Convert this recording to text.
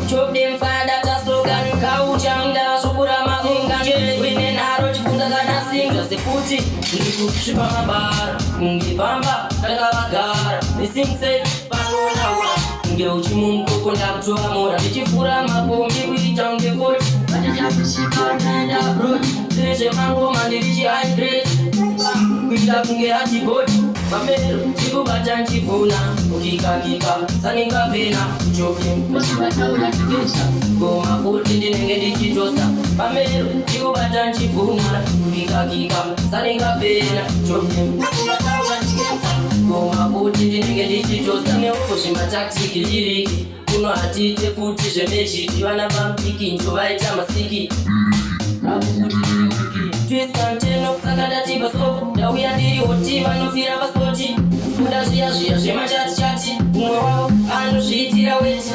chop them fire that slogan kauchanga sukura mazinga wine naro chifunza kana singa sefuti ndikuchipa mabara kungipamba takavagara nisingse panonawa ngeuchimumkoko ndakutoa mora ndichifura mapombi kuita ngefoti vachachakushikanaenda brod zvinezvemangoma ndirichihydrate kuita kunge hatiboti pamero ndikubata nchivhuna ukikakika saningapena choke ngoma futi ndinenge ndichitosa pamero ndikubata nchivhuna ukikakika saningapena choke ngoma futi ndinenge ndichitosa neukuzvimataktiki liriki kuno hatite futi zvemejiki vana vampiki njovaita masiki twist anteno kusaka ndatipa soko ndauya ndiri hoti vanofira paspoti kuda zviya zviya zvemachati chati umwe wavo anozviitira weti